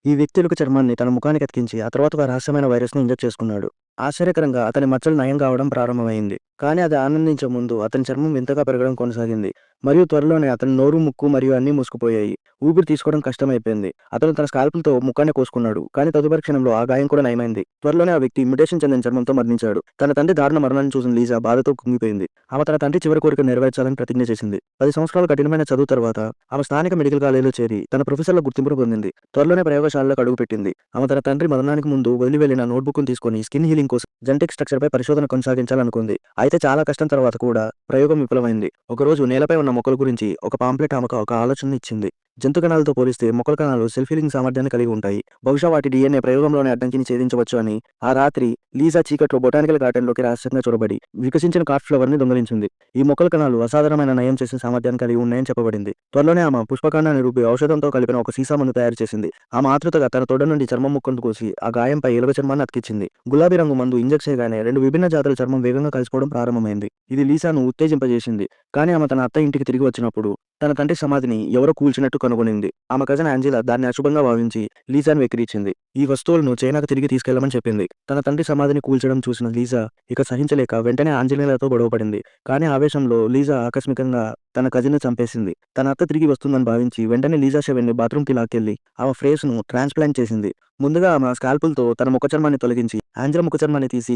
ఈ వ్యక్తి ఎలుక చర్మాన్ని తన ముఖానికి అతికించి ఆ తర్వాత ఒక రహస్యమైన వైరస్‌ని ఇంజెక్ట్ చేసుకున్నాడు. ఆశ్చర్యకరంగా అతని మచ్చలు నయం కావడం ప్రారంభమైంది. కానీ అది ఆనందించే ముందు అతని చర్మం వింతగా పెరగడం కొనసాగింది. మరియు త్వరలోనే అతని నోరు, ముక్కు మరియు అన్నీ మూసుకుపోయాయి. ఊపిరి తీసుకోవడం కష్టమైపోయింది. అతను తన స్కాల్పెల్‌తో ముఖాన్ని కోసుకున్నాడు. కానీ తదుపరి క్షణంలో ఆ గాయం కూడా నయమైంది. త్వరలోనే ఆ వ్యక్తి మ్యుటేషన్ చెందిన చర్మంతో మరణించాడు. తన తండ్రి దారుణ మరణాన్ని చూసిన లీజా బాధతో కుంగిపోయింది. ఆమె తన తండ్రి చివరి కోరిక నెరవేర్చాలని ప్రతిజ్ఞ చేసింది. 10 సంవత్సరాల కఠినమైన చదువు తర్వాత ఆమె స్థానిక మెడికల్ కాలేజీలో చేరి తన ప్రొఫెసర్ల గుర్తింపును పొందింది. త్వరలోనే ప్రయోగశాలలోకి అడుగుపెట్టింది. ఆమె తన తండ్రి మరణానికి ముందు వదిలి వెళ్లిన నోట్‌బుక్‌ను తీసుకొని స్కిన్ హీలింగ్ కోసం జెనెటిక్ స్ట్రక్చర్‌పై పరిశోధన కొనసాగించాలనుకుంది. అయితే చాలా కష్టం తర్వాత కూడా ప్రయోగం విఫలమైంది. ఒకరోజు నేలపై ఉన్న మొక్కల గురించి ఒక పాంప్లెట్ ఆమెకు ఒక ఆలోచనని ఇచ్చింది. జంతు కణాలతో పోలిస్తే మొక్కల కణాలు సెల్ఫ్ హీలింగ్ సామర్థ్యాన్ని కలిగి ఉంటాయి. బహుశా వాటి డీఎన్ఏ ప్రయోగంలోనే అడ్డంకిని ఛేదించవచ్చు అని. ఆ రాత్రి లీజా చీకట్లో బొటానికల్ గార్డెన్‌లోకి రహస్యంగా చొరబడి వికసించిన కార్డ్ ఫ్లవర్‌ని దొంగిలించింది. ఈ మొక్కల కణాలు అసాధారణమైన నయం చేసే సామర్థ్యాన్ని కలిగి ఉన్నాయని చెప్పబడింది. త్వరలోనే ఆమె పుష్పకాండాన్ని రుబ్బి ఔషధంతో కలిపిన ఒక సీసా మందు తయారు చేసింది. ఆమె ఆతృతగా తన తొడ నుండి చర్మం ముక్కను కోసి ఆ గాయంపై ఎలుక చర్మాన్ని అతికించింది. గులాబీ రంగు మందు ఇంజెక్ట్ చేయగానే 2 విభిన్న జాతుల చర్మం వేగంగా కలిసిపోవడం ప్రారంభమైంది. ఇది లీసాను ఉత్తేజింపజేసింది. కానీ ఆమె తన అత్త ఇంటికి తిరిగి వచ్చినప్పుడు తన తండ్రి సమాధిని ఎవరో కూల్చినట్టు కనుగొనింది. ఆమె కజిన్ ఆంజెలా దాన్ని అశుభంగా భావించి లీసాను వెక్కిరించింది. ఈ వస్తువులను చైనాకు తిరిగి తీసుకెళ్లమని చెప్పింది. తన తండ్రి సమాధిని కూల్చడం చూసిన లీజా ఇక సహించలేక వెంటనే ఆంజెలాతో గొడవపడింది. కానీ ఆవేశంలో లీజా ఆకస్మికంగా తన కజిన్‌ని చంపేసింది. తన అత్త తిరిగి వస్తుందని భావించి వెంటనే లీజా శవాన్ని బాత్రూమ్‌కి లాక్కెళ్లి ఆమె ఫేస్‌ను ట్రాన్స్‌ప్లాంట్ చేసింది. ముందుగా ఆమె స్కాల్పెల్‌తో తన ముఖ చర్మాన్ని తొలగించి ఆంజెలా ముఖ చర్మాన్ని తీసి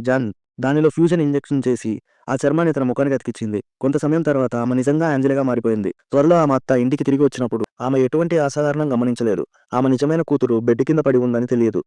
దానిలో ఫ్యూజన్ ఇంజెక్షన్ చేసి ఆ చర్మాన్ని తన ముఖానికి అతికించింది. కొంత సమయం తర్వాత ఆమె నిజంగా ఆంజెలాగా మారిపోయింది. త్వరలో ఆమె అత్త ఇంటికి తిరిగి వచ్చినప్పుడు ఆమె ఎటువంటి అసాధారణం గమనించలేదు. ఆమె నిజమైన కూతురు బెడ్ కింద పడి ఉందని తెలియదు.